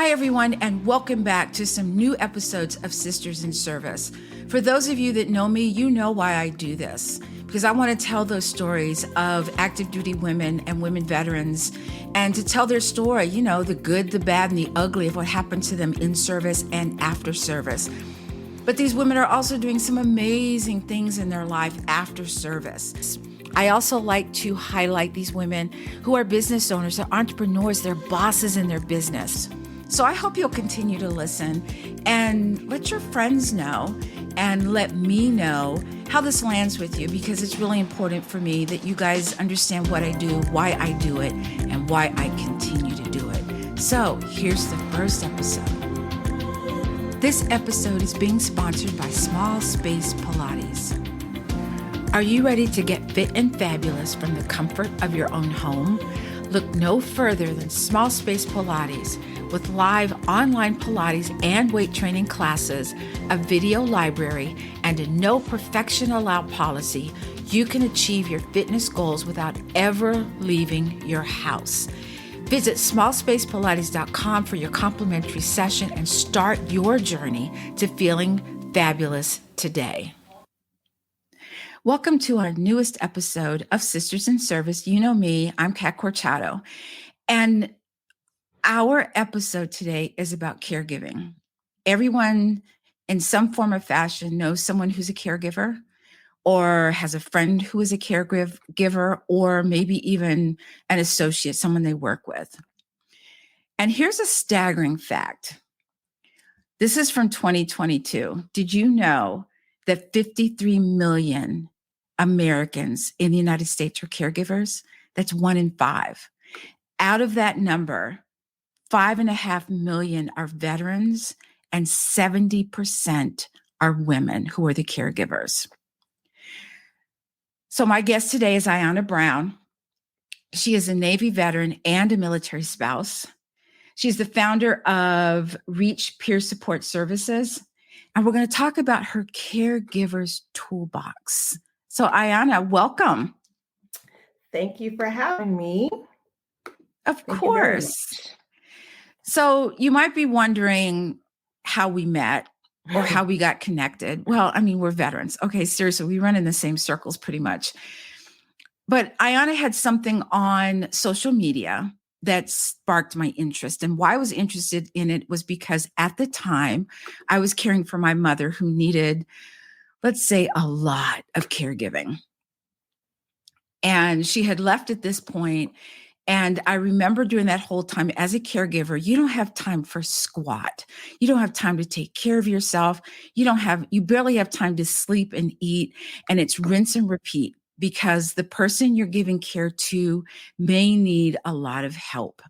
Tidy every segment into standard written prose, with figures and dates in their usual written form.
Hi, everyone, and welcome back to some new episodes of Sisters in Service. For those of you that know me, you know why I do this, because I want to tell those stories of active duty women and women veterans, and to tell their story, you know, the good, the bad, and the ugly of what happened to them in service and after service. But these women are also doing some amazing things in their life after service. I also like to highlight these women who are business owners, they're entrepreneurs, they're bosses in their business. So I hope you'll continue to listen and let your friends know and let me know how this lands with you, because it's really important for me that you guys understand what I do, why I do it, and why I continue to do it. So here's the first episode. This episode is being sponsored by Small Space Pilates. Are you ready to get fit and fabulous from the comfort of your own home? Look no further than Small Space Pilates. With live online Pilates and weight training classes, a video library, and a no perfection allowed policy, you can achieve your fitness goals without ever leaving your house. Visit smallspacepilates.com for your complimentary session and start your journey to feeling fabulous today. Welcome to our newest episode of Sisters in Service. You know me, I'm Kat Corchado, and our episode today is about caregiving. Everyone in some form or fashion knows someone who's a caregiver or has a friend who is a caregiver, or maybe even an associate, someone they work with. And here's a staggering fact. This is from 2022. Did you know that 53 million Americans in the United States are caregivers? That's 1 in 5. Out of that number, 5.5 million are veterans, and 70% are women who are the caregivers. So my guest today is Ayana Brown. She is a Navy veteran and a military spouse. She's the founder of Reach Peer Support Services, and we're going to talk about her Caregivers Toolbox. So Ayana, welcome. Thank you for having me. Of course. So you might be wondering how we met or how we got connected. Well, I mean, we're veterans. Okay, seriously, we run in the same circles pretty much. But Ayana had something on social media that sparked my interest. And why I was interested in it was because at the time I was caring for my mother who needed, let's say, a lot of caregiving. And she had left at this point. And I remember during that whole time as a caregiver, you don't have time for squat. You don't have time to take care of yourself. You barely have time to sleep and eat. And it's rinse and repeat, because the person you're giving care to may need a lot of help.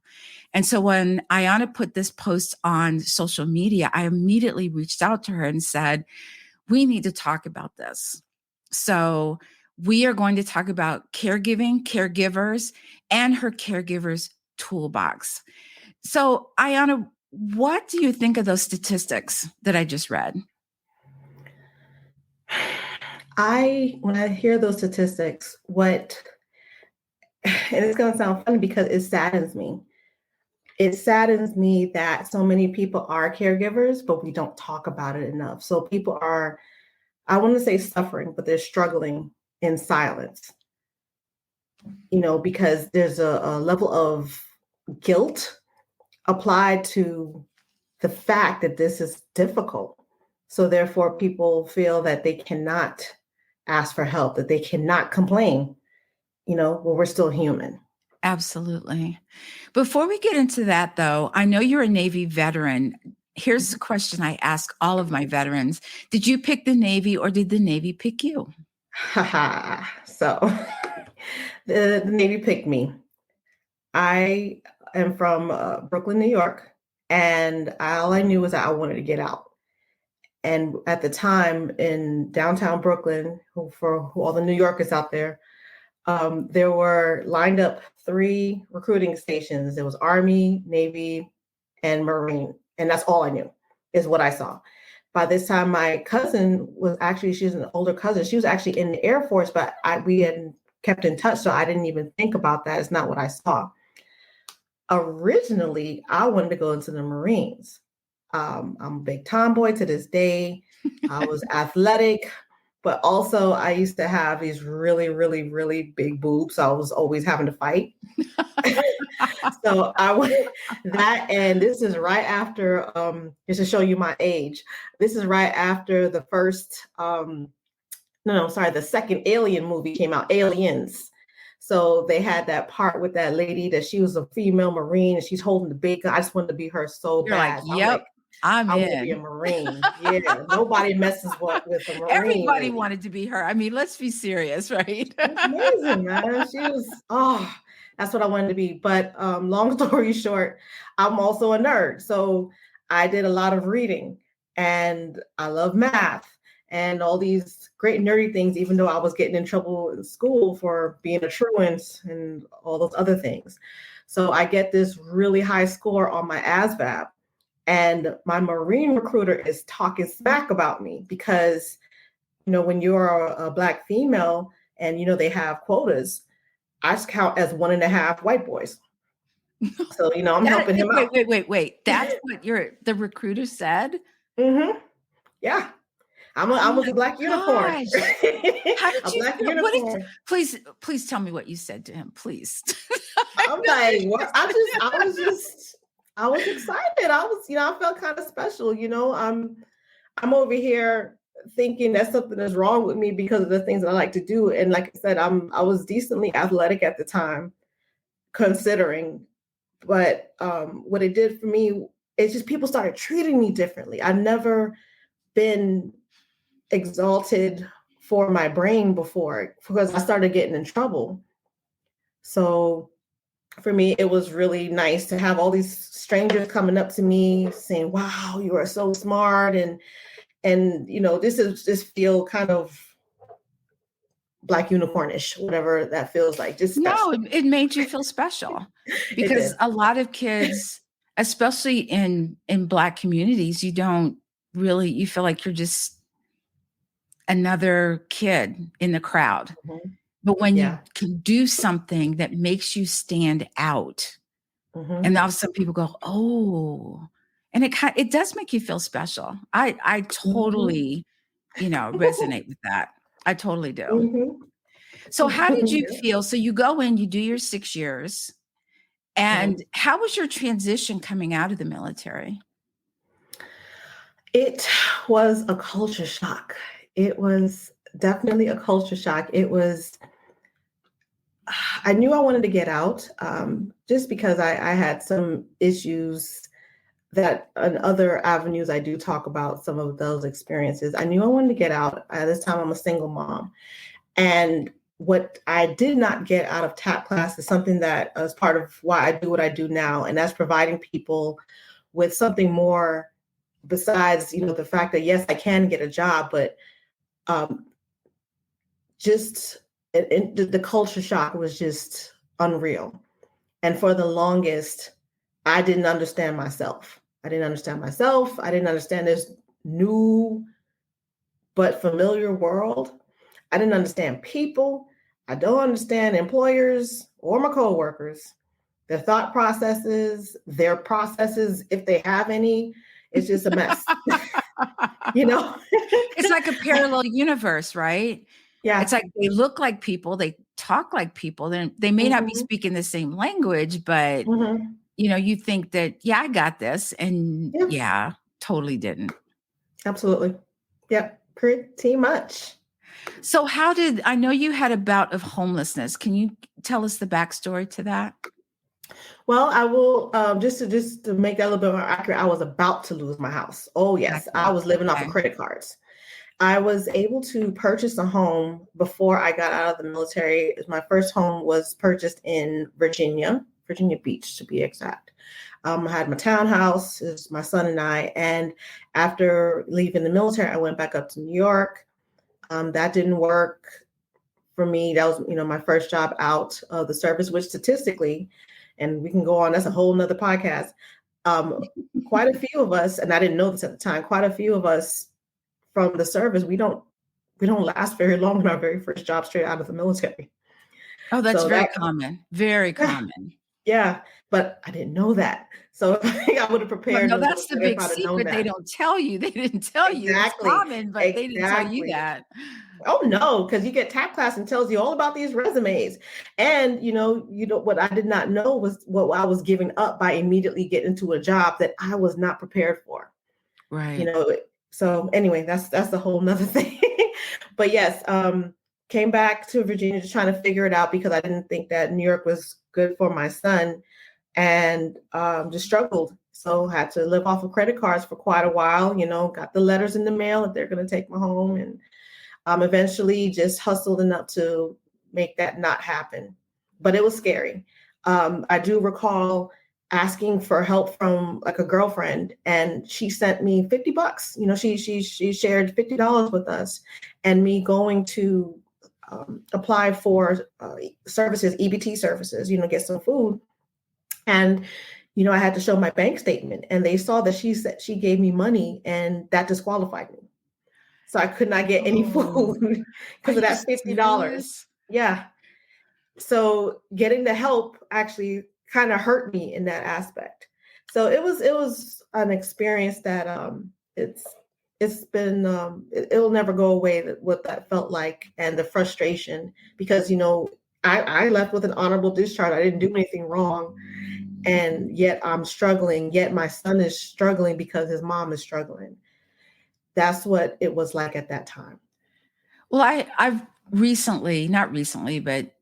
And so when Ayana put this post on social media, I immediately reached out to her and said, we need to talk about this. So we are going to talk about caregiving, caregivers, and her Caregivers Toolbox. So Ayana, what do you think of those statistics that I just read? When I hear those statistics, and it's going to sound funny because it saddens me. It saddens me that so many people are caregivers, but we don't talk about it enough. So people are, I want to say suffering, but they're struggling in silence, because there's a level of guilt applied to the fact that this is difficult. So therefore, people feel that they cannot ask for help, that they cannot complain, when we're still human. Absolutely. Before we get into that, though, I know you're a Navy veteran. Here's the question I ask all of my veterans. Did you pick the Navy or did the Navy pick you? So the Navy picked me. I am from Brooklyn, New York, and all I knew was that I wanted to get out. And at the time in downtown Brooklyn, for all the New Yorkers out there, there were lined up 3 recruiting stations. There was Army, Navy, and Marine. And that's all I knew is what I saw. By this time, my cousin she's an older cousin. She was actually in the Air Force, but we hadn't kept in touch. So I didn't even think about that. It's not what I saw. Originally, I wanted to go into the Marines. I'm a big tomboy to this day. I was athletic, but also I used to have these really, really, really big boobs. So I was always having to fight. So I went that, and this is right after, just to show you my age. This is right after the first, no, sorry, the second Alien movie came out, Aliens. So they had that part with that lady that she was a female Marine and she's holding the big gun. I just wanted to be her so You're like, bad. So I'm yep, like, I'm I want to be a in. Marine. Yeah, nobody messes with a Marine Everybody lady. wanted to be her. I mean, let's be serious, right? That's amazing, man. She was, that's what I wanted to be. But long story short, I'm also a nerd. So I did a lot of reading and I love math and all these great nerdy things, even though I was getting in trouble in school for being a truant and all those other things. So I get this really high score on my ASVAB. And my Marine recruiter is talking smack about me because, when you're a Black female and, they have quotas, I just count as 1.5 white boys. So, I'm helping him out. Wait. That's what the recruiter said? Mm-hmm. Yeah. I Oh was my a Black unicorn. gosh. How did A you Black feel? unicorn. Please tell me what you said to him, please. I'm like, what? I was excited. I felt kind of special. I'm over here thinking that something is wrong with me because of the things that I like to do. And like I said, I was decently athletic at the time, considering. But what it did for me is just people started treating me differently. I've never been exalted for my brain before because I started getting in trouble. So for me, it was really nice to have all these strangers coming up to me saying, "Wow, you are so smart," and this feel kind of Black unicornish, whatever that feels like, just No, special. it made you feel special It because did. a lot of kids, especially in Black communities, you feel like you're just another kid in the crowd. Mm-hmm. But when you Yeah. can do something that makes you stand out, Mm-hmm. and now some people go, "Oh," and it does make you feel special. I Mm-hmm. totally, resonate with that. I totally do. Mm-hmm. So how did you Yeah. feel? So you go in, you do your 6 years, Mm-hmm. and how was your transition coming out of the military? It was a culture shock. It was definitely a culture shock. I knew I wanted to get out, just because I had some issues that in other avenues I do talk about some of those experiences. I knew I wanted to get out. At this time, I'm a single mom. And what I did not get out of TAP class is something that is part of why I do what I do now. And that's providing people with something more besides, the fact that, yes, I can get a job, but um, just the culture shock was just unreal. And for the longest, I didn't understand myself. I didn't understand myself. I didn't understand this new but familiar world. I didn't understand people. I don't understand employers or my coworkers, their thought processes, their processes, if they have any. It's just a mess. you know? It's like a parallel universe, right? It's Yeah. like they look like people, they talk like people, then they may not be Hmm. speaking the same language, but Hmm. you think that, yeah, I got this. And Yep. yeah, totally didn't. Absolutely. Yep. Pretty much. So I know you had a bout of homelessness. Can you tell us the backstory to that? Well, I will, just to make that a little bit more accurate. I was about to lose my house. Oh yes, I Exactly. was living off of Okay. credit cards. I was able to purchase a home before I got out of the military. My first home was purchased in Virginia Beach to be exact. I had my townhouse, it was my son and I. And after leaving the military, I went back up to New York. That didn't work for me. That was, my first job out of the service, which statistically, and we can go on, that's a whole nother podcast. Quite a few of us, and I didn't know this at the time, quite a few of us from the service, we don't last very long in our very first job straight out of the military. Oh, that's So very that, common. Very yeah, common. yeah. but I didn't know that. So I would have Well, prepared no, a little that's the better if big I'd have known secret they that. don't tell you. They didn't tell you. It's Exactly. common, but they didn't tell you Exactly. that. Oh no, because you get tap class and tells you all about these resumes. And what I did not know was what I was giving up by immediately getting into a job that I was not prepared for. Right. So anyway, that's a whole nother thing. But yes, came back to Virginia just trying to figure it out because I didn't think that New York was good for my son, and just struggled. So had to live off of credit cards for quite a while. Got the letters in the mail that they're going to take me home, and eventually just hustled enough to make that not happen. But it was scary. I do recall asking for help from like a girlfriend, and she sent me $50. She shared $50 with us, and me going to apply for services, EBT services, get some food. And I had to show my bank statement, and they saw that she said she gave me money, and that disqualified me. So I could not get any Oh, food are because of you that $50. serious? Yeah. So getting the help actually kind of hurt me in that aspect. So it was an experience that it's been it'll never go away, what that felt like, and the frustration, because I left with an honorable discharge. I didn't do anything wrong, and yet I'm struggling, yet my son is struggling because his mom is struggling. That's what it was like at that time. Well, I've recently, not recently, but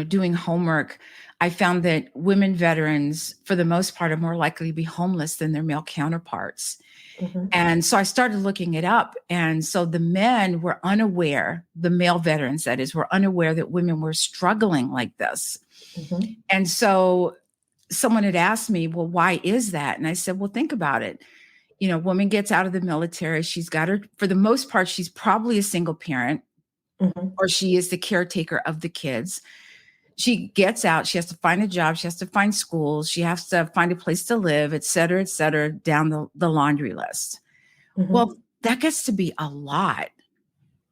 doing homework, I found that women veterans, for the most part, are more likely to be homeless than their male counterparts. Mhm. And so I started looking it up. And so the men were unaware, the male veterans, that is, were unaware that women were struggling like this. Mhm. And so someone had asked me, well, why is that? And I said, well, think about it. Woman gets out of the military. She's got her, for the most part, she's probably a single parent, Mhm. or she is the caretaker of the kids. She gets out, she has to find a job, she has to find schools, she has to find a place to live, et cetera, down the laundry list. Mhm. Well, that gets to be a lot,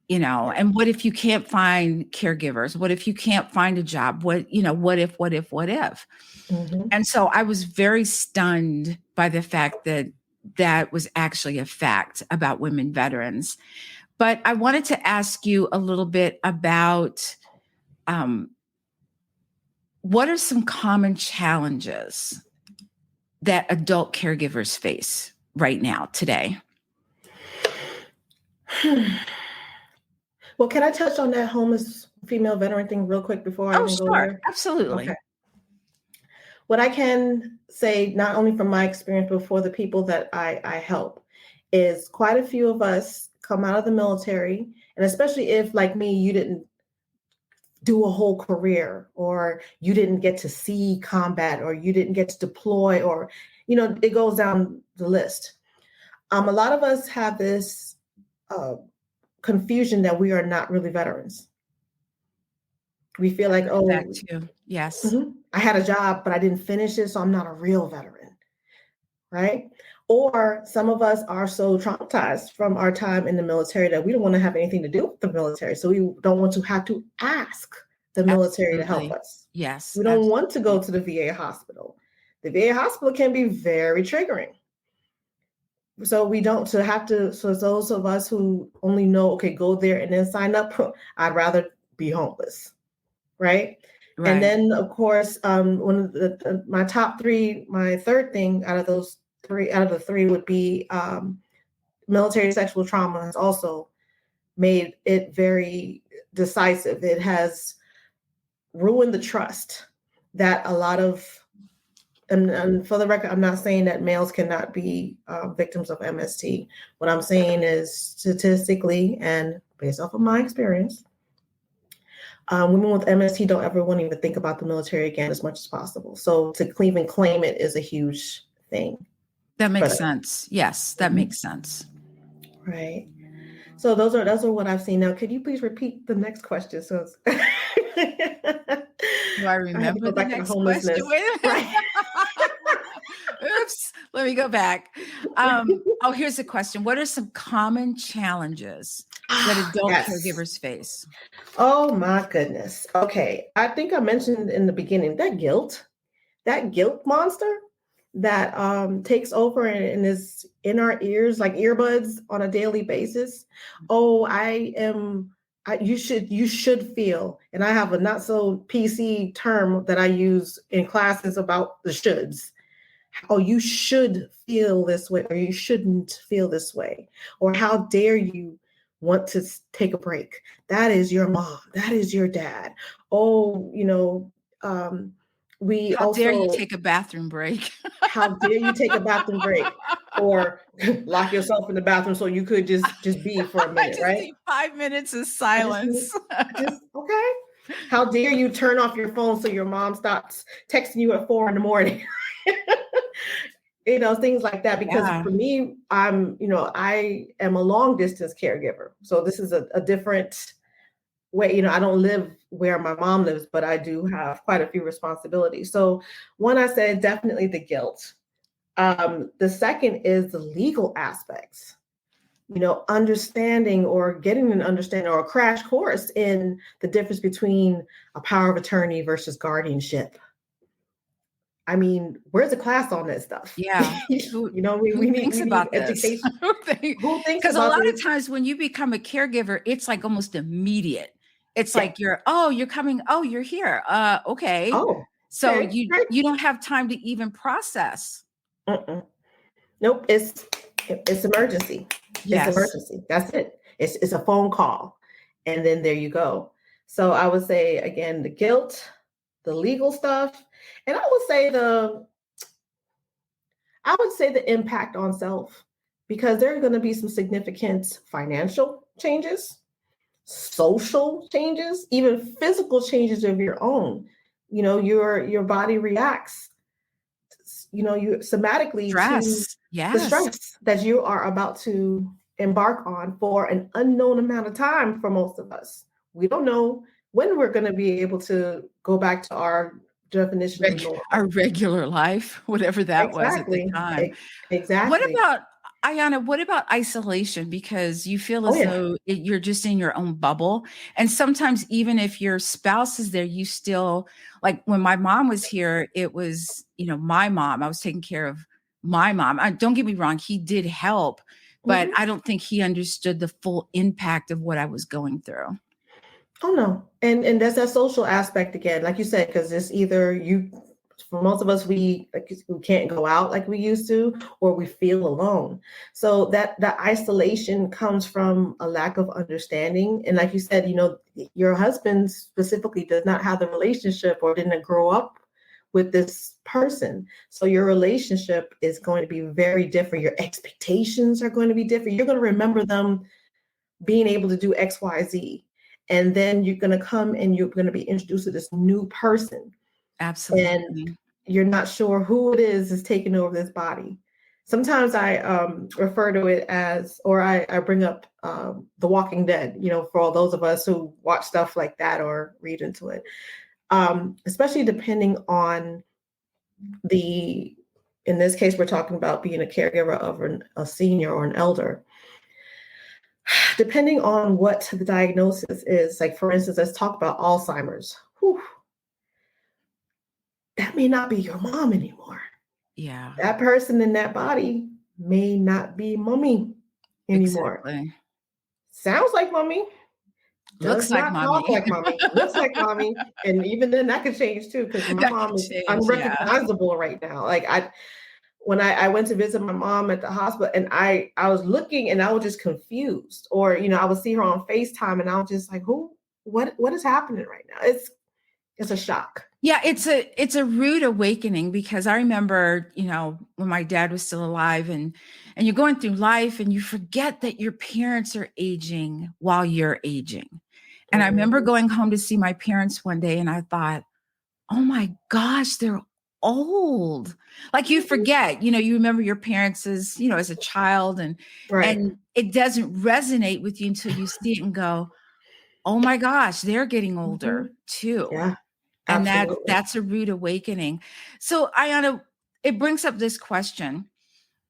Yeah. and what if you can't find caregivers? What if you can't find a job? What if? Mhm. And so I was very stunned by the fact that that was actually a fact about women veterans. But I wanted to ask you a little bit about um, what are some common challenges that adult caregivers face right now, today? Well, can I touch on that homeless female veteran thing real quick before I Oh, even go sure. there? Okay. Absolutely. What I can say, not only from my experience, but for the people that I help, is quite a few of us come out of the military, and especially if, like me, you didn't do a whole career, or you didn't get to see combat, or you didn't get to deploy, or it goes down the list. A lot of us have this uh, confusion that we are not really veterans. We feel like, That oh, too. Yes. I had a job, but I didn't finish it, so I'm not a real veteran, right? Or some of us are so traumatized from our time in the military that we don't want to have anything to do with the military. So we don't want to have to ask the military to help Absolutely. us. Yes. We don't want to go Absolutely. to the VA hospital. The VA hospital can be very triggering. So we don't to have to. So those of us who only know, okay, go there and then sign up, I'd rather be homeless, right? And Right. then, of course, one of my top three, my third thing out of those three, out of the three, would be military sexual trauma has also made it very decisive. It has ruined the trust that a lot of, and for the record, I'm not saying that males cannot be victims of MST. What I'm saying is, statistically and based off of my experience, women with MST don't ever want to even think about the military again as much as possible. So to even claim it is a huge thing. That makes But sense. Yes, that Mhm. makes sense. Right. So those are what I've seen. Now, could you please repeat the next question? So I Do I had to remember go the back to the next question? homelessness. Wait a minute. Right. Oops. Let me go back. Oh, here's a question. What are some common challenges that adult Yes. caregivers face? Oh my goodness. Okay. I think I mentioned in the beginning that guilt. that guilt monster that takes over and is in our ears like earbuds on a daily basis. Oh, you should feel, and I have a not so PC term that I use in classes about the shoulds. Oh, you should feel this way, or you shouldn't feel this way, or how dare you want to take a break? That is your mom. That is your dad. Oh, we How dare you also, take a bathroom break? how dare you take a bathroom break, or lock yourself in the bathroom so you could just be for a I minute, just right? need 5 minutes of I just need, silence. okay. How dare you turn off your phone so your mom stops texting you at 4 a.m? Things like that. Because Yeah. for me, I am a long distance caregiver. So this is a different way. I don't live where my mom lives, but I do have quite a few responsibilities. So one, I said definitely the guilt. The second is the legal aspects. Understanding or getting an understanding or a crash course in the difference between a power of attorney versus guardianship. I mean, where's the class on that stuff? Yeah. Who We need thinks about this? education. Who thinks Because a about lot this? of times when you become a caregiver, it's like almost immediate. It's Yeah. like you're coming, oh, you're here. Okay. Oh, So okay. you Right. you don't have time to even process. Mm-mm. Nope. It's emergency. It's Yes. emergency. That's it. It's a phone call, and then there you go. So I would say again the guilt, the legal stuff, and I would say the impact on self, because there are going to be some significant financial changes, social changes, even physical changes of your own. Your body reacts, you somatically to Stress. the Yes. stress that you are about to embark on for an unknown amount of time for most of us. We don't know when we're going to be able to go back to our definition of Our normal. regular life, whatever that was at the Exactly. time. What Exactly. about Ayana, what about isolation? Because you feel Oh as yeah. though you're just in your own bubble. And sometimes even if your spouse is there, you still like when my mom was here, it was, my mom. I was taking care of my mom. Don't get me wrong, he did help, but Mhm. I don't think he understood the full impact of what I was going through. Oh no, and that's that social aspect again, like you said, because it's either you. For most of us, we can't go out like we used to, or we feel alone. So that isolation comes from a lack of understanding. And like you said, your husband specifically does not have the relationship or didn't grow up with this person. So your relationship is going to be very different. Your expectations are going to be different. You're going to remember them being able to do X, Y, Z. And then you're going to come and you're going to be introduced to this new person. And Absolutely. you're not sure who it is taking over this body. Sometimes I refer to it as, or I bring up The Walking Dead, for all those of us who watch stuff like that or read into it. Especially depending on in this case, we're talking about being a caregiver of a senior or an elder. Depending on what the diagnosis is, like for instance, let's talk about Alzheimer's. Whew, that may not be your mom anymore. Yeah, That person in that body may not be mommy anymore. exactly. Sounds like mommy, does Looks like not talk mommy. like mommy, looks like mommy. And even then that could change too, because my That could mom is change, yeah. unrecognizable right now. Like when I went to visit my mom at the hospital, and I was looking and I was just confused. Or, I would see her on FaceTime and I was just like, what is happening right now? It's a shock. Yeah, it's a rude awakening because I remember, when my dad was still alive and you're going through life and you forget that your parents are aging while you're aging. And I remember Mhm. going home to see my parents one day and I thought, "Oh my gosh, they're old." Like you Mhm. forget, you remember your parents as a child and Right. and it doesn't resonate with you until you see it and go, "Oh my gosh, they're getting older Mhm. too." Yeah, And absolutely. that's a rude awakening. So, Ayana, it brings up this question.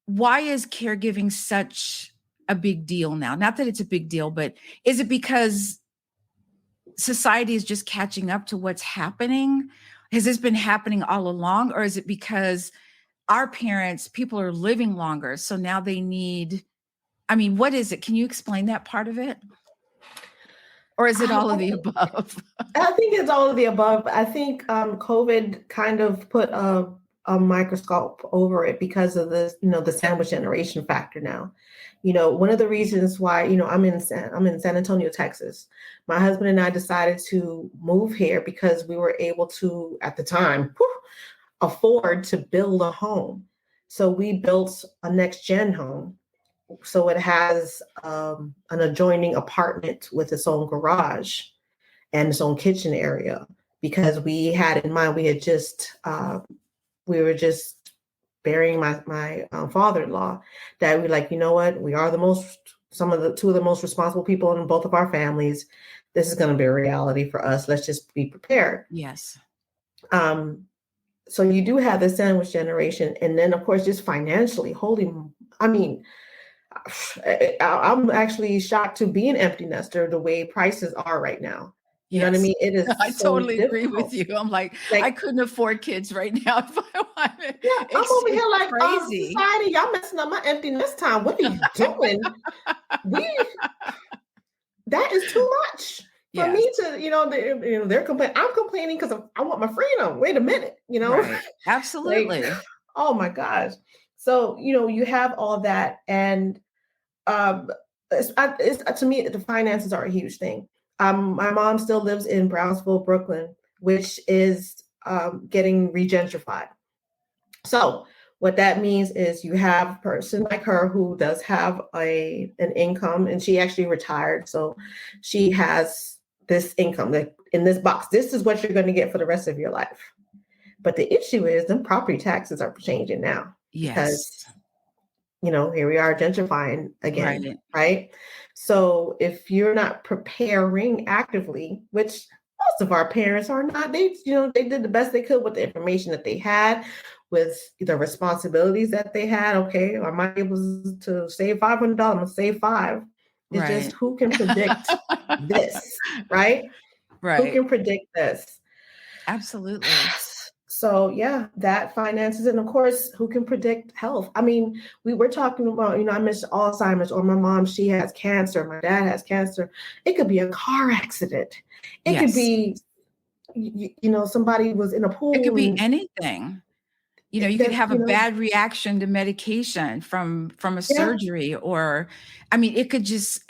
Why is caregiving such a big deal now? Not that it's a big deal, but is it because society is just catching up to what's happening? Has this been happening all along, or is it because our parents, people are living longer, so now they need, I mean, what is it? Can you explain that part of it? Or is it all of the above? I think it's all of the above. I think COVID kind of put a microscope over it because of this, the sandwich generation factor now. One of the reasons why, I'm in San Antonio, Texas. My husband and I decided to move here because we were able to, at the time, afford to build a home. So we built a next gen home. So it has an adjoining apartment with its own garage and its own kitchen area, because we had in mind, we were just burying my father-in-law, that we like, you know what, we are two of the most responsible people in both of our families. This is going to be a reality for us. Let's just be prepared. Yes. So you do have the sandwich generation. And then of course, just financially, I'm actually shocked to be an empty nester the way prices are right now. You know what I mean? It is I so totally agree with difficult. you. I'm like, I couldn't afford kids right now if I wanted. Yeah, I'm over here like, crazy. society, y'all messing up my empty nest time. What are you doing? That is too much for me to, they're complaining. I'm complaining because I want my freedom. Wait a minute, Right. Absolutely. Like, oh my gosh. So, you have all that. And to me, the finances are a huge thing. My mom still lives in Brownsville, Brooklyn, which is getting regentrified. So what that means is you have a person like her who does have an income, and she actually retired. So she has this income that in this box, this is what you're going to get for the rest of your life. But the issue is the property taxes are changing now. Yes. Because, here we are gentrifying again, right? So if you're not preparing actively, which most of our parents are not, they did the best they could with the information that they had, with the responsibilities that they had. Okay, am I able to save $500? I'm going to save $5. It's just who can predict this, right? Right. Who can predict this? Absolutely. So yeah, that finances, and of course, who can predict health? I mean, we were talking about, I mentioned Alzheimer's, or my mom, she has cancer, my dad has cancer. It could be a car accident. It could be, somebody was in a pool. It could be anything. You could have a bad reaction to medication from a surgery, or, I mean, it could just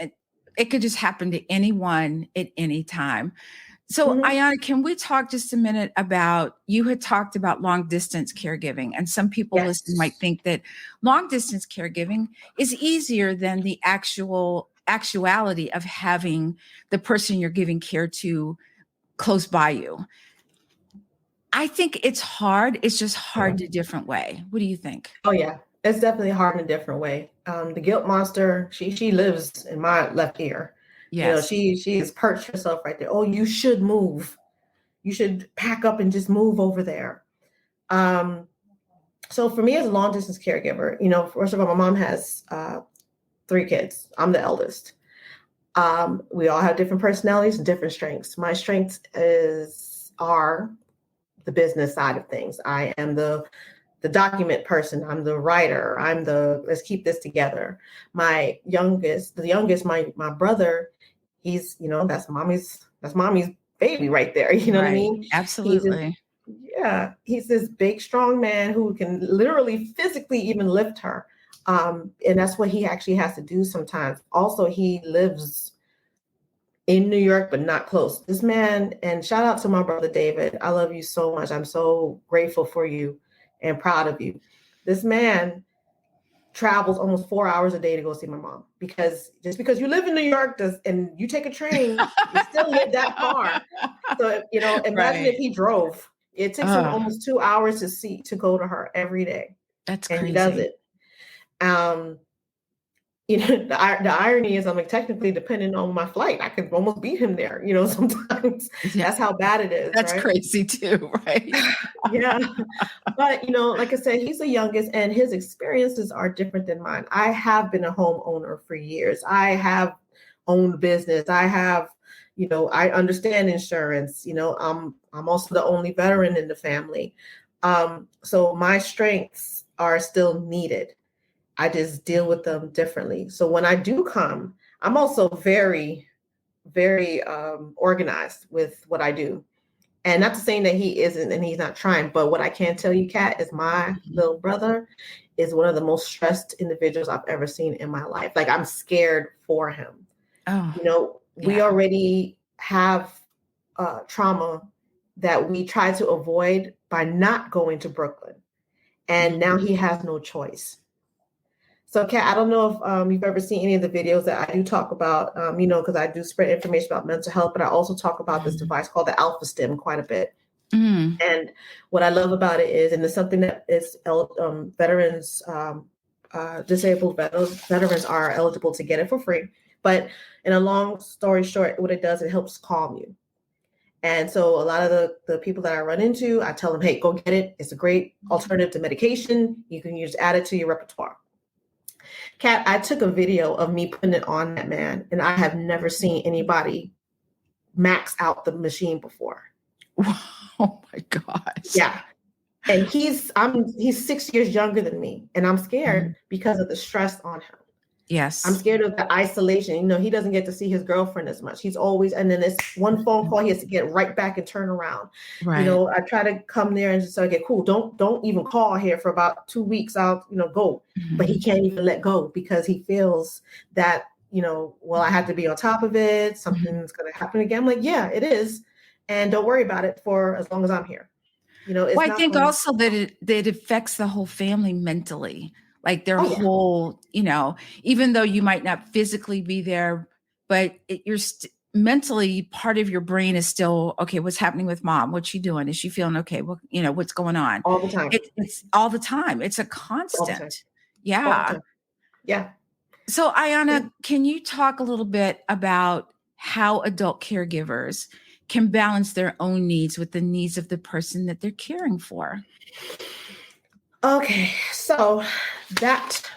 happen to anyone at any time. So Ayana, can we talk just a minute about, you had talked about long distance caregiving, and some people listening might think that long distance caregiving is easier than the actuality of having the person you're giving care to close by you. I think it's hard. It's just hard in a different way. What do you think? Oh yeah, it's definitely hard in a different way. The guilt monster, she lives in my left ear. Yes. She has perched herself right there. Oh, you should move. You should pack up and just move over there. So for me as a long distance caregiver, first of all, my mom has 3 kids. I'm the eldest. We all have different personalities and different strengths. My strengths are the business side of things. I am the document person. I'm the writer. I'm the, let's keep this together. The youngest, my brother, he's, that's mommy's baby right there. You know what I mean? Absolutely. He's this big, strong man who can literally physically even lift her. And that's what he actually has to do sometimes. Also, he lives in New York, but not close. This man, and shout out to my brother, David. I love you so much. I'm so grateful for you and proud of you. This man travels almost 4 hours a day to go see my mom, because just because you live in New York and you take a train, you still live that far. So, imagine if he drove. It takes him almost 2 hours to go to her every day. That's and crazy. He does it. The irony is, I'm like, technically, depending on my flight, I could almost beat him there. Sometimes that's how bad it is. That's right? Crazy too, right? Yeah. But, like I said, he's the youngest and his experiences are different than mine. I have been a homeowner for years. I have owned business. I have I understand insurance. I'm also the only veteran in the family. So my strengths are still needed. I just deal with them differently. So when I do come, I'm also very, very organized with what I do. And not to say that he isn't and he's not trying, but what I can tell you, Kat, is my little brother is one of the most stressed individuals I've ever seen in my life. Like, I'm scared for him. We already have trauma that we try to avoid by not going to Brooklyn. And now he has no choice. So, Kat, I don't know if you've ever seen any of the videos that I do talk about, because I do spread information about mental health, but I also talk about this device called the Alpha Stim quite a bit. And what I love about it is, and it's something that is veterans, disabled veterans are eligible to get it for free. But in a long story short, what it does, it helps calm you. And so a lot of the people that I run into, I tell them, hey, go get it. It's a great alternative to medication. You can just add it to your repertoire. Kat, I took a video of me putting it on that man, and I have never seen anybody max out the machine before. Oh my gosh. Yeah. And he's 6 years younger than me, and I'm scared because of the stress on him. Yes. I'm scared of the isolation. He doesn't get to see his girlfriend as much. He's always, and then it's one phone call, he has to get right back and turn around. Right. I try to come there and just say, okay, cool. Don't even call here for about 2 weeks. I'll, go. But he can't even let go because he feels that, I have to be on top of it. Something's going to happen again. I'm like, yeah, it is. And don't worry about it for as long as I'm here. I think also that it affects the whole family mentally. Like their whole, even though you might not physically be there, but you're mentally, part of your brain is still, okay, what's happening with mom? What's she doing? Is she feeling okay? Well, what's going on? All the time. It's all the time. It's a constant. Yeah. Yeah. So Ayana, can you talk a little bit about how adult caregivers can balance their own needs with the needs of the person that they're caring for? Okay, so that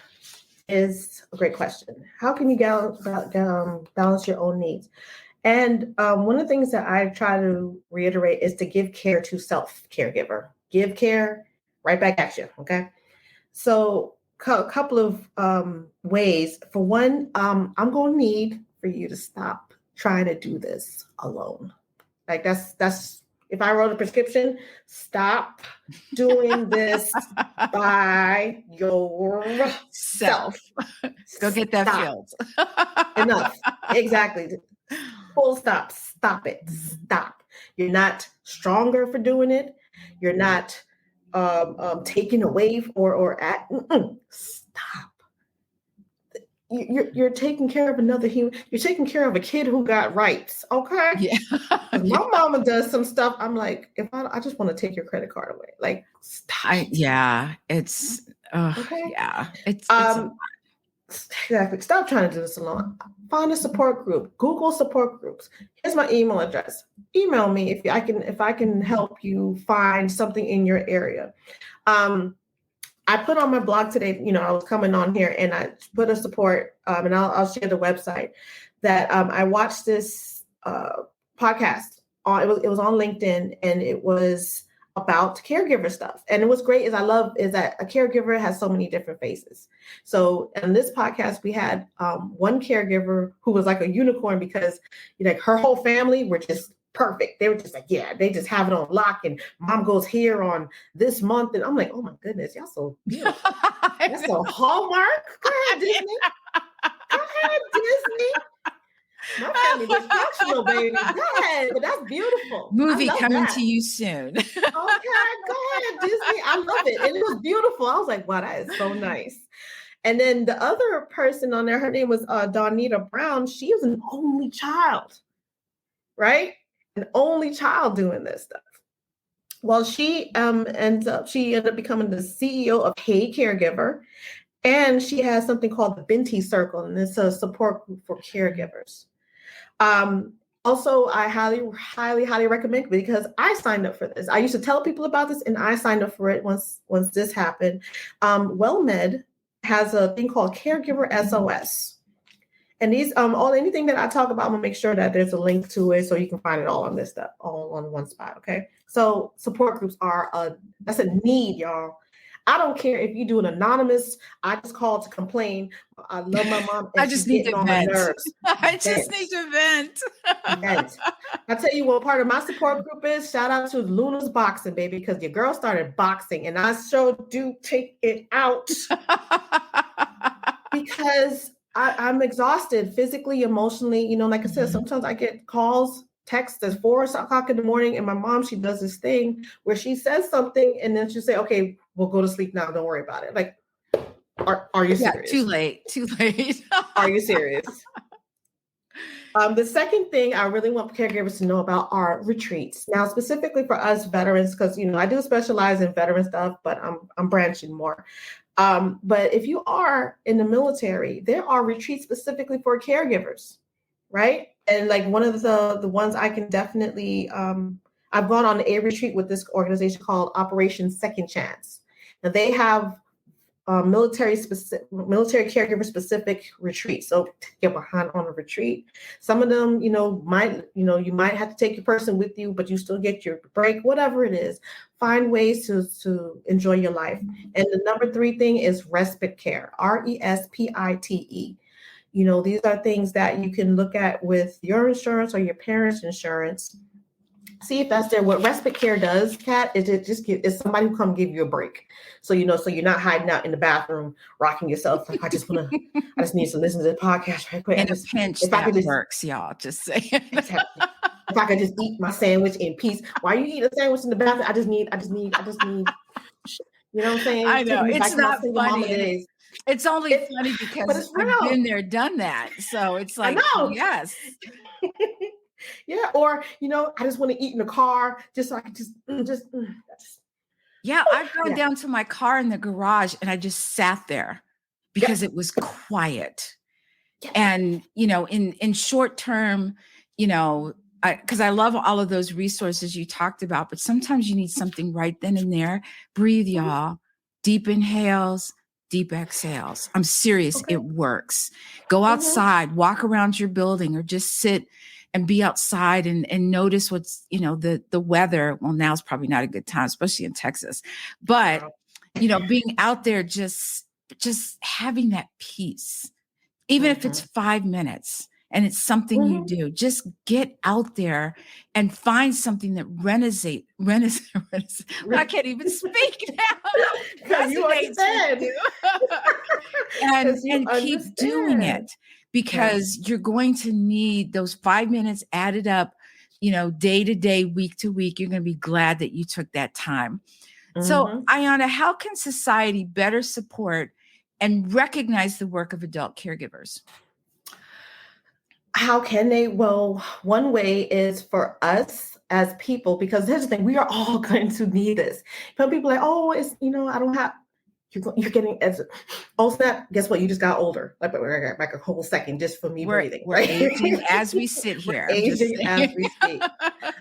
is a great question. How can you balance your own needs? And one of the things that I try to reiterate is to give care to self-caregiver. Give care, right back at you, okay? So a couple of ways. For one, I'm going to need for you to stop trying to do this alone. Like that's if I wrote a prescription, stop doing this by yourself. Go get that filled. Enough. Exactly. Full stop. Stop it. Stop. You're not stronger for doing it. You're not taken away stop. You're taking care of another human. You're taking care of a kid who got rights. Okay. Yeah. My mama does some stuff. I'm like, if I just want to take your credit card away. Like, stop. It's okay. Yeah. It's exactly. Stop trying to do this alone. Find a support group. Google support groups. Here's my email address. Email me if I can help you find something in your area. I put on my blog today, I was coming on here and I put a support, and I'll share the website that I watched this podcast on. It was on LinkedIn, and it was about caregiver stuff. And it was great. Is that a caregiver has so many different faces. So in this podcast, we had one caregiver who was like a unicorn because her whole family were just perfect. They were just like, they just have it on lock, and mom goes here on this month. And I'm like, oh my goodness, y'all so beautiful. That's a Hallmark. Go ahead, Disney. Go ahead, Disney. My family was functional, baby. Go ahead, but that's beautiful. Movie coming to you soon. Okay, go ahead, Disney. I love it. And it was beautiful. I was like, wow, that is so nice. And then the other person on there, her name was Donita Brown. She was an only child, right? An only child doing this stuff. Well, she ended up becoming the CEO of Hey Caregiver, and she has something called the Binti Circle, and it's a support group for caregivers. Also, I highly, highly, highly recommend it because I signed up for this. I used to tell people about this, and I signed up for it once this happened. WellMed has a thing called Caregiver SOS. And these, anything that I talk about, I'm gonna make sure that there's a link to it so you can find it all on this stuff, all on one spot. Okay. So support groups that's a need, y'all. I don't care if you do an anonymous, I just called to complain. I love my mom and I she's just need getting to on my vent. nerves. I just need to vent. Vent. I tell you what part of my support group is. Shout out to Luna's boxing, baby, because your girl started boxing and I sure do take it out because I'm exhausted physically, emotionally. You know, like I said, sometimes I get calls, texts at 4 o'clock in the morning, and my mom, she does this thing where she says something and then she'll say, okay, we'll go to sleep now. Don't worry about it. Like, are you serious? Too late. Are you serious? The second thing I really want caregivers to know about are retreats. Now, specifically for us veterans, because, you know, I do specialize in veteran stuff, but I'm branching more. But if you are in the military, there are retreats specifically for caregivers, right? And like one of the ones I can definitely, I've gone on a retreat with this organization called Operation Second Chance. Now they have military caregiver specific retreats. So get behind on a retreat. Some of them, you might have to take your person with you, but you still get your break, whatever it is. Find ways to enjoy your life. And the number 3 thing is respite care, RESPITE. You know, these are things that you can look at with your insurance or your parents' insurance. See if that's there. What respite care does, Kat, is it's somebody who come give you a break. So, so you're not hiding out in the bathroom, rocking yourself. Like, I just need to listen to the podcast right quick. In a pinch, that works, y'all. Just say exactly. If I could just eat my sandwich in peace. Why are you eating a sandwich in the bathroom? I just need, you know what I'm saying? I know. It's not funny. It's only funny because I've been there, done that. So it's like, yes. Yeah, or I just want to eat in the car just so I can just. Yeah, I've gone down to my car in the garage and I just sat there because it was quiet. Yeah. And in short term, because I love all of those resources you talked about, but sometimes you need something right then and there. Breathe, y'all. Deep inhales, deep exhales. I'm serious. Okay. It works. Go outside, walk around your building, or just sit and be outside and notice what's, the weather. Well, now is probably not a good time, especially in Texas, but, being out there, just having that peace, even if it's 5 minutes and it's something you do, just get out there and find something that resonates. I can't even speak now. You understand. and keep doing it. Because you're going to need those 5 minutes added up, day to day, week to week. You're going to be glad that you took that time. So, Ayana, how can society better support and recognize the work of adult caregivers? How can they? Well, one way is for us as people, because here's the thing, we are all going to need this. Some people are like, oh, it's, I don't have. You're getting snap. Guess what? You just got older. Like a whole second just for me breathing. We're aging as we sit here. Aging as we speak.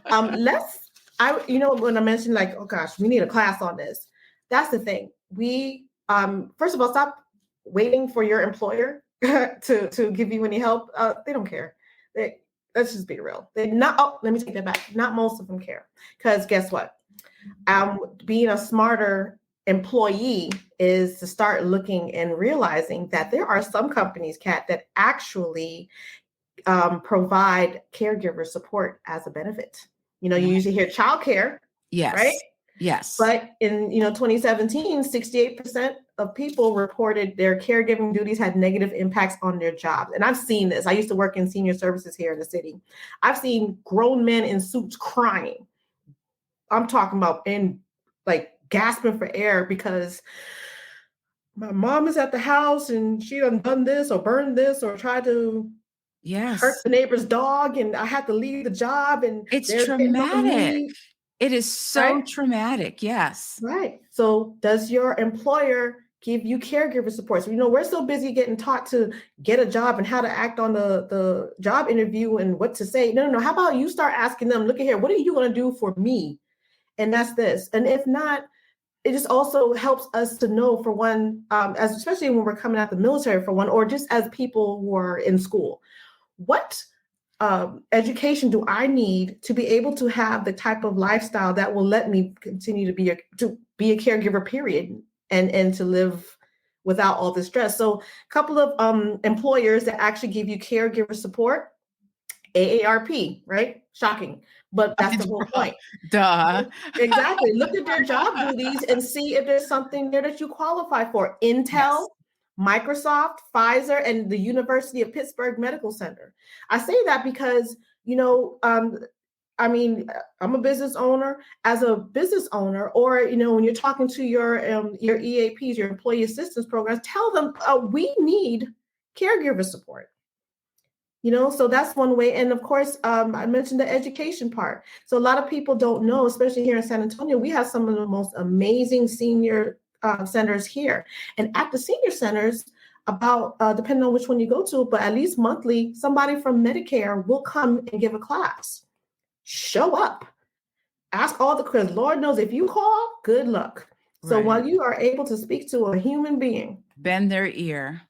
When I mentioned like, oh gosh, we need a class on this. That's the thing. We first of all, stop waiting for your employer to give you any help. They don't care. Let's just be real. They're not. Oh, let me take that back. Not most of them care, because guess what? Being a smarter employee is to start looking and realizing that there are some companies, Kat, that actually provide caregiver support as a benefit. You usually hear childcare, right? Yes. But in 2017, 68% of people reported their caregiving duties had negative impacts on their jobs. And I've seen this. I used to work in senior services here in the city. I've seen grown men in suits crying. I'm talking about gasping for air because my mom is at the house and she done this or burned this or tried to hurt the neighbor's dog, and I had to leave the job, and it's traumatic. It is so traumatic. Yes. Right. So does your employer give you caregiver support? So, we're so busy getting taught to get a job and how to act on the job interview and what to say. No. How about you start asking them, look at here, what are you going to do for me? And that's this. And if not, it just also helps us to know, for one, as especially when we're coming out the military, for one, or just as people who are in school, what education do I need to be able to have the type of lifestyle that will let me continue to be a caregiver, period, and to live without all the stress. So a couple of employers that actually give you caregiver support, AARP, right? Shocking, but that's the whole point. Duh. Exactly. Look at their job duties and see if there's something there that you qualify for. Intel, Yes. Microsoft, Pfizer, and the University of Pittsburgh Medical Center. I say that because, I mean, I'm a business owner. As a business owner, or when you're talking to your EAPs, your employee assistance programs, tell them we need caregiver support. So that's one way. And of course, I mentioned the education part. So a lot of people don't know, especially here in San Antonio, we have some of the most amazing senior centers here. And at the senior centers, about depending on which one you go to, but at least monthly, somebody from Medicare will come and give a class. Show up. Ask all the questions. Lord knows if you call, good luck. So Right. while you are able to speak to a human being, Bend their ear.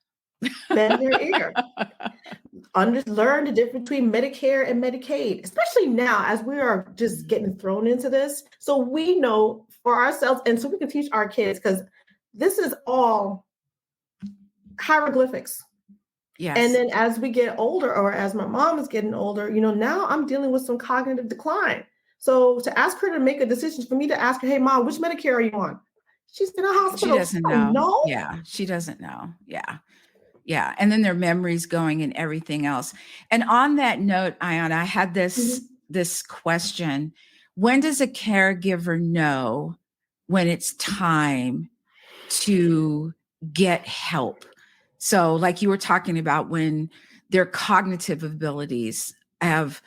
Learn the difference between Medicare and Medicaid, especially now as we are just getting thrown into this. So we know for ourselves, and so we can teach our kids, because this is all hieroglyphics. Yes. And then as we get older, or as my mom is getting older, now I'm dealing with some cognitive decline. So to ask her to make a decision, for me to ask her, hey, Mom, which Medicare are you on? She's in a hospital. She doesn't know. No. Yeah, she doesn't know. Yeah. Yeah. And then their memories going and everything else. And on that note, Ayana, I had this question. When does a caregiver know when it's time to get help? So like you were talking about, when their cognitive abilities have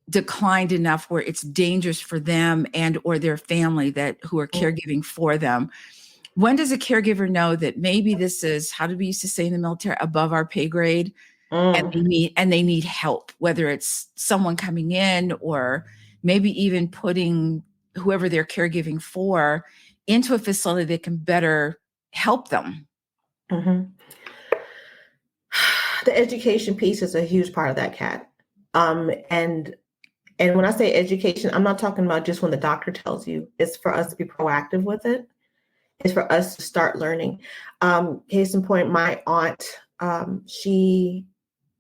declined enough where it's dangerous for them and or their family who are caregiving for them. When does a caregiver know that maybe this is, how did we used to say in the military, above our pay grade, and they need help, whether it's someone coming in or maybe even putting whoever they're caregiving for into a facility that can better help them? Mm-hmm. The education piece is a huge part of that, Kat. And when I say education, I'm not talking about just when the doctor tells you. It's for us to be proactive with it. It's for us to start learning. Case in point, my aunt, she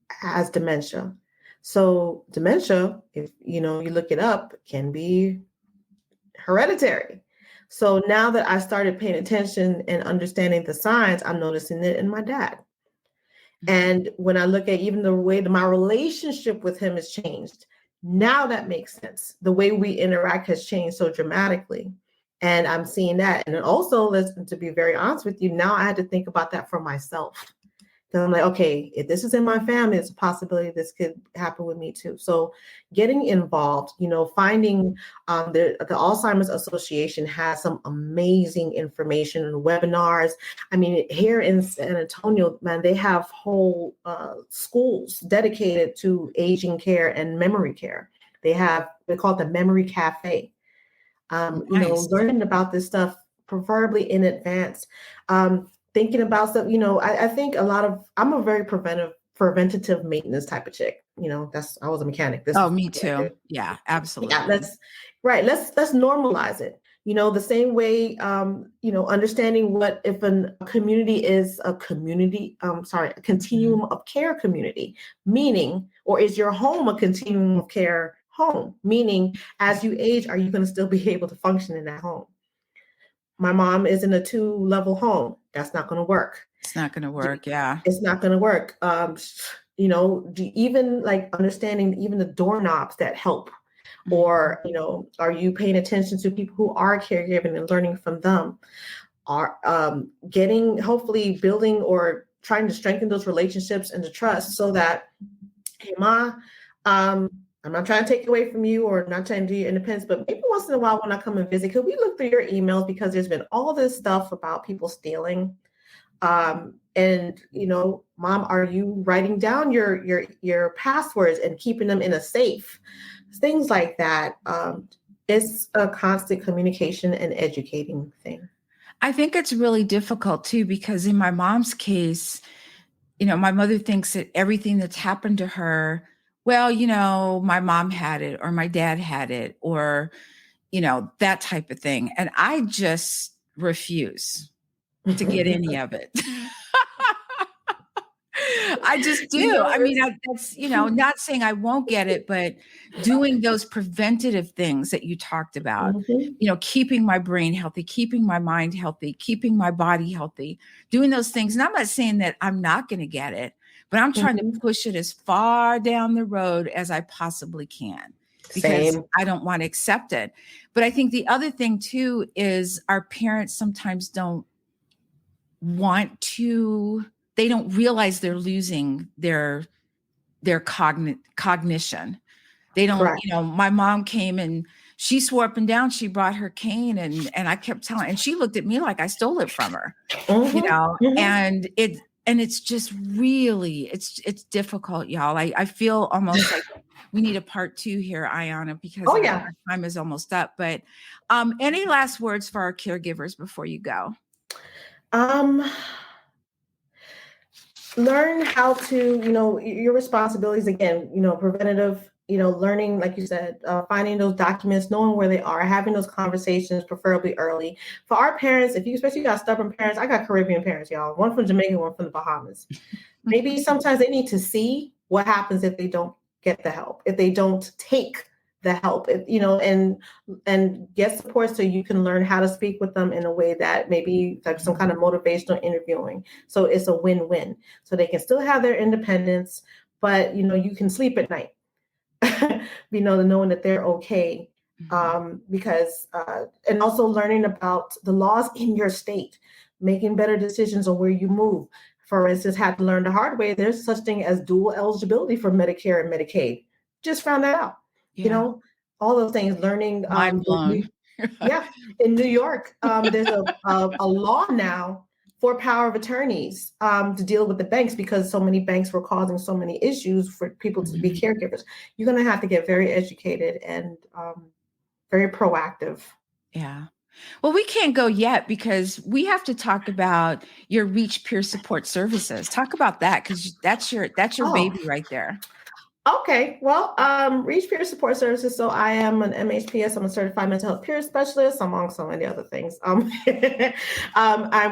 has dementia. So dementia, if you look it up, can be hereditary. So now that I started paying attention and understanding the signs, I'm noticing it in my dad. And when I look at even the way that my relationship with him has changed, now that makes sense. The way we interact has changed so dramatically. And I'm seeing that. And then also, to be very honest with you, now I had to think about that for myself. Because I'm like, okay, if this is in my family, it's a possibility this could happen with me too. So getting involved, finding the Alzheimer's Association has some amazing information and webinars. I mean, here in San Antonio, man, they have whole schools dedicated to aging care and memory care. They call it the Memory Cafe. Nice. Learning about this stuff, preferably in advance. Thinking about stuff, I think I'm a very preventative maintenance type of chick. I was a mechanic. Me too. Yeah, absolutely. Yeah, let's normalize it. The same way, understanding what if a community is a continuum of care community, meaning, or is your home a continuum of care home? Meaning, as you age, are you going to still be able to function in that home? My mom is in a 2-level home. That's not going to work. It's not going to work. Yeah. It's not going to work. Even like understanding even the doorknobs that help, or, are you paying attention to people who are caregiving and learning from them? Are hopefully building or trying to strengthen those relationships and the trust, so that, hey, Ma, I'm not trying to take away from you or not trying to do your independence, but maybe once in a while when I come and visit, could we look through your emails? Because there's been all this stuff about people stealing. And Mom, are you writing down your passwords and keeping them in a safe? Things like that. It's a constant communication and educating thing. I think it's really difficult too, because in my mom's case, my mother thinks that everything that's happened to her, well, my mom had it or my dad had it or, that type of thing. And I just refuse to get any of it. I just You do. know, I mean, it's that's, not saying I won't get it, but doing those preventative things that you talked about, Mhm, keeping my brain healthy, keeping my mind healthy, keeping my body healthy, doing those things. And I'm not saying that I'm not going to get it, but I'm trying to mhm. push it as far down the road as I possibly can because Same. I don't want to accept it. But I think the other thing too is our parents sometimes don't want to, they don't realize they're losing their cognition. They don't, Correct. my mom came and she swore up and down she brought her cane, and I kept telling, and she looked at me like I stole it from her, Mhm, mhm. and it's just really, it's difficult, y'all. I feel almost like we need a part two here, Ayana, because Oh, our yeah. time is almost up. But any last words for our caregivers before you go? Um, Learn how to, your responsibilities again, preventative, learning, like you said, finding those documents, knowing where they are, having those conversations, preferably early. For our parents, if you especially got stubborn parents, I got Caribbean parents, y'all, one from Jamaica, one from the Bahamas. Maybe sometimes they need to see what happens if they don't get the help, if they don't take the help, and get support so you can learn how to speak with them in a way that maybe like some kind of motivational interviewing. So it's a win-win. So they can still have their independence, but you can sleep at night. Knowing that they're okay. Mhm. Because and also learning about the laws in your state, making better decisions on where you move. For instance, had to learn the hard way. There's such thing as dual eligibility for Medicare and Medicaid. Just found that out. You Yeah, know, all those things. Learning. mind blown. Yeah, in New York, there's a law now for power of attorneys to deal with the banks because so many banks were causing so many issues for people to be Mhm. caregivers. You're going to have to get very educated and very proactive. Yeah. Well, we can't go yet because we have to talk about your Reach Peer Support Services. Talk about that because that's your Oh, baby right there. okay. Well, Reach Peer Support Services. So I am an MHPS. I'm a certified mental health peer specialist, among so many other things. I'm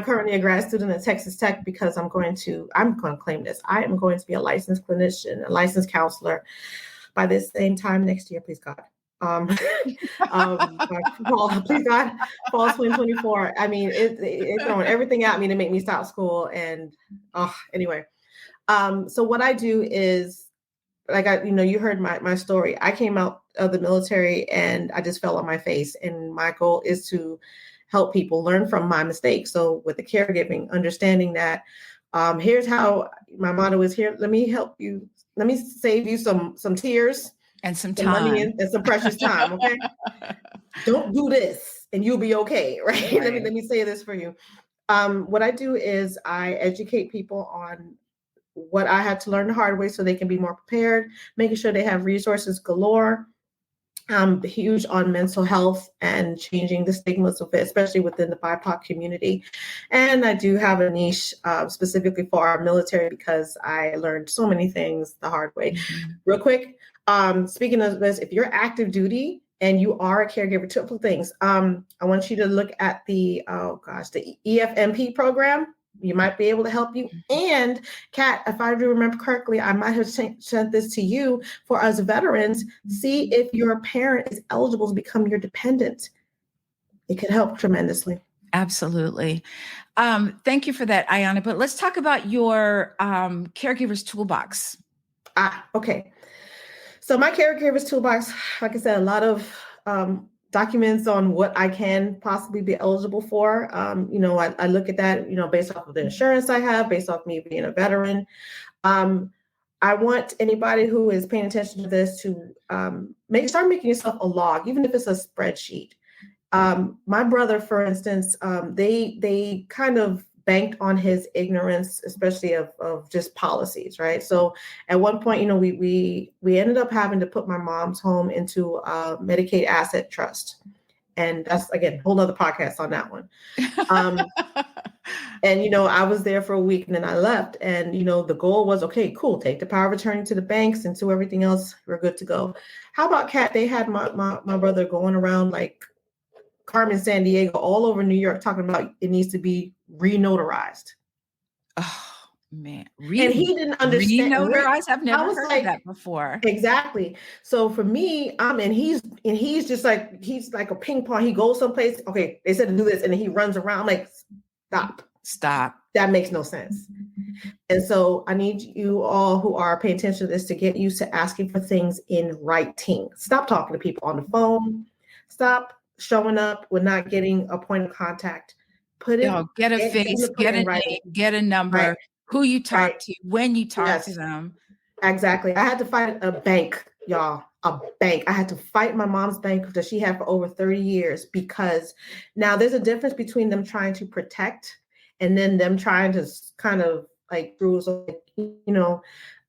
currently a grad student at Texas Tech because I'm going to claim this. I am going to be a licensed clinician, a licensed counselor by this same time next year, please God. Um, please God, fall 2024. I mean, it's throwing everything at me to make me stop school. And anyway, so what I do is, like you heard my story. I came out of the military and I just fell on my face. And my goal is to help people learn from my mistakes. So with the caregiving, understanding that here's how my motto is here. Let me help you. Let me save you some tears, And some some money, time. and some precious time. Okay, don't do this, and you'll be okay. Right? Let Right. me say this for you. What I do is I educate people on what I had to learn the hard way so they can be more prepared, making sure they have resources galore. I'm huge on mental health and changing the stigmas of it, especially within the BIPOC community. And I do have a niche specifically for our military because I learned so many things the hard way. Mhm. Real quick, speaking of this, if you're active duty and you are a caregiver, two things. I want you to look at the EFMP program. You might be able to help you. And Kat, if I do remember correctly, I might have sent this to you for us veterans. See if your parent is eligible to become your dependent. It could help tremendously. Absolutely. Thank you for that, Ayana. But let's talk about your caregivers toolbox. Okay. So my caregivers toolbox, like I said, a lot of documents on what I can possibly be eligible for. I look at that, based off of the insurance I have, based off me being a veteran. I want anybody who is paying attention to this to start making yourself a log, even if it's a spreadsheet. My brother, for instance, they kind of banked on his ignorance, especially of just policies, right? So at one point, we ended up having to put my mom's home into a Medicaid asset trust. And that's, again, a whole nother podcast on that one. And, I was there for a week and then I left. And, the goal was, okay, cool. Take the power of attorney to the banks and to everything else. We're good to go. How about Kat? They had my brother going around like Carmen Sandiego all over New York talking about it needs to be re-notarized. Oh, man. And he didn't understand. Re-notarized? I've never heard of that before. Exactly. So for me, and he's just like, he's like a ping pong. He goes someplace. Okay, they said to do this. And then he runs around. I'm like, stop. That makes no sense. And so I need you all who are paying attention to this to get used to asking for things in writing. Stop talking to people on the phone. Stop showing up with not getting a point of contact. Put it. Get a face, get a name, get a number, who you talk to, when you talk to them. Exactly. I had to fight a bank, y'all. A bank. I had to fight my mom's bank that she had for over 30 years because now there's a difference between them trying to protect and then them trying to kind of like rules,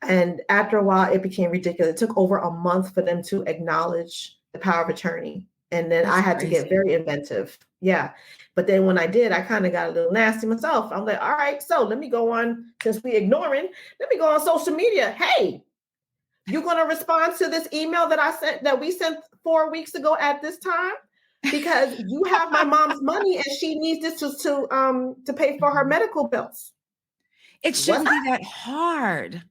and after a while it became ridiculous. It took over a month for them to acknowledge the power of attorney. And then I had to get very inventive. Yeah. But then when I did, I kind of got a little nasty myself. I'm like, all right, so let me go on, since we ignoring, let me go on social media. Hey, you're going to respond to this email that we sent 4 weeks ago at this time? Because you have my mom's money and she needs this to pay for her medical bills. It shouldn't be that hard.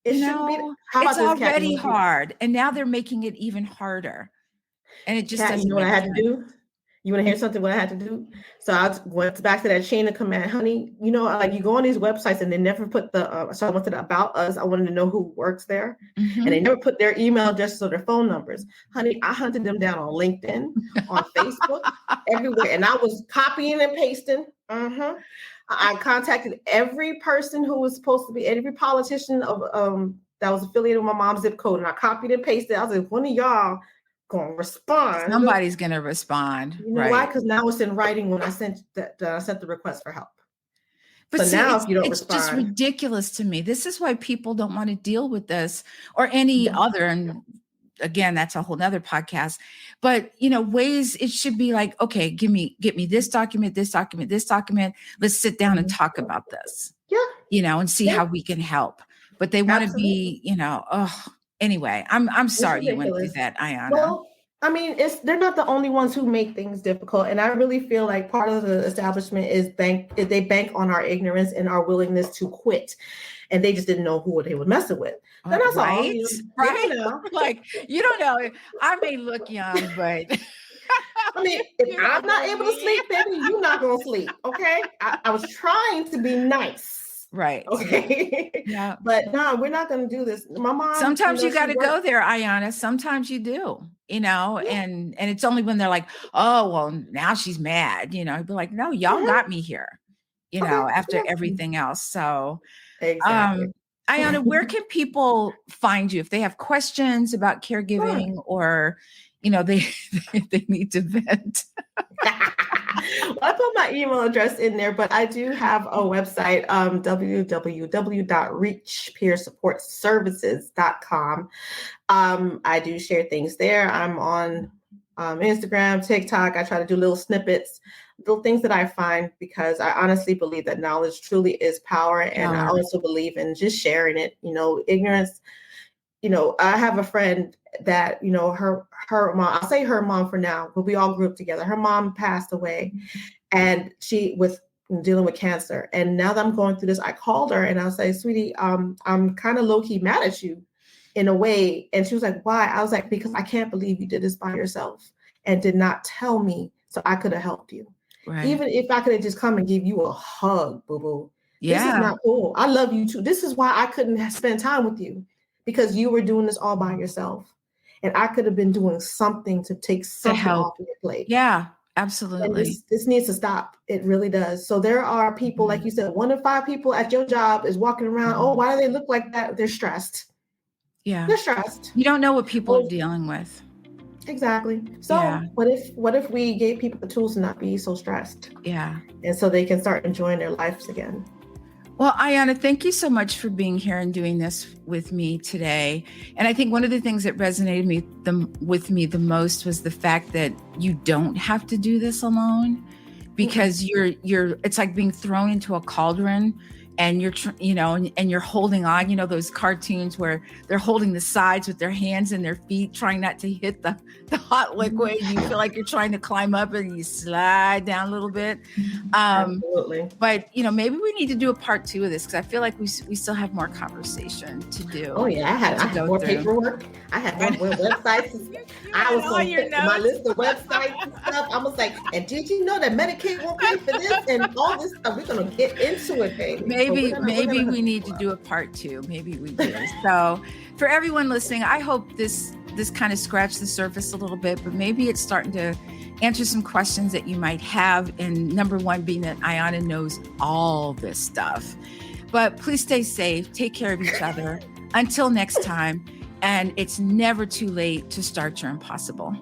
It shouldn't be. It's already hard. And now they're making it even harder. And it just doesn't. You know what I had to do? You want to hear something? What I had to do? So I went back to that chain of command, honey. Like you go on these websites and they never put so I went to the About Us. I wanted to know who works there, and they never put their email addresses or their phone numbers. Honey, I hunted them down on LinkedIn, on Facebook, everywhere, and I was copying and pasting. I contacted every person who was supposed to be, every politician of that was affiliated with my mom's zip code, and I copied and pasted. I was like, one of y'all gonna respond. Somebody's gonna respond. You know why? Because now it's in writing when I sent the request for help. But so see, now if you don't respond, just ridiculous to me. This is why people don't want to deal with this or any other. And again, that's a whole nother podcast. But ways it should be like, okay, get me this document, this document, this document. Let's sit down and talk about this. Yeah. And see how we can help. But they want to be, Anyway, I'm sorry you went through that, Ayana. Well, I mean, they're not the only ones who make things difficult. And I really feel like part of the establishment is they bank on our ignorance and our willingness to quit. And they just didn't know who they were messing with. And that's all. Right? Like, you don't know. I may look young, but I mean, if I'm not able to sleep, baby, you're not going to sleep. Okay. I was trying to be nice. Right. Okay. Yeah. But no, we're not going to do this. My mom. Sometimes you got to go there, Ayana. Sometimes you do, and it's only when they're like, oh, well, now she's mad, I'd be like, no, y'all got me here, after everything else. So, exactly. Ayana, where can people find you if they have questions about caregiving or, they need to vent? Well, I put my email address in there, but I do have a website, www.reachpeersupportservices.com. I do share things there. I'm on Instagram, TikTok. I try to do little snippets, little things that I find, because I honestly believe that knowledge truly is power. And I also believe in just sharing it. Ignorance. I have a friend that, her mom, I'll say her mom for now, but we all grew up together. Her mom passed away and she was dealing with cancer. And now that I'm going through this, I called her and I'll say, sweetie, I'm kind of low key mad at you in a way. And she was like, why? I was like, because I can't believe you did this by yourself and did not tell me so I could have helped you. Right. Even if I could have just come and give you a hug, boo-boo. Yeah. This is not cool. I love you too. This is why I couldn't spend time with you, because you were doing this all by yourself. And I could have been doing something to take something off your plate. Yeah, absolutely. This needs to stop. It really does. So there are people, like you said, 1 in 5 people at your job is walking around. Oh, why do they look like that? They're stressed. Yeah. They're stressed. You don't know what people are dealing with. Exactly. So what if we gave people the tools to not be so stressed? Yeah. And so they can start enjoying their lives again. Well, Ayana, thank you so much for being here and doing this with me today. And I think one of the things that resonated with me the most was the fact that you don't have to do this alone, because you're it's like being thrown into a cauldron, and and you're holding on, those cartoons where they're holding the sides with their hands and their feet, trying not to hit the hot liquid. You feel like you're trying to climb up and you slide down a little bit. Absolutely. But maybe we need to do a part 2 of this, because I feel like we still have more conversation to do. Oh yeah, I had more paperwork. I had more websites. I was going to my list of websites and stuff. I was like, and did you know that Medicaid won't pay for this and all this stuff? We're going to get into it, baby. Maybe we need to do a part 2. Maybe we do. So for everyone listening, I hope this kind of scratched the surface a little bit, but maybe it's starting to answer some questions that you might have. And number one being that Ayana knows all this stuff. But please stay safe. Take care of each other. Until next time. And it's never too late to start your impossible.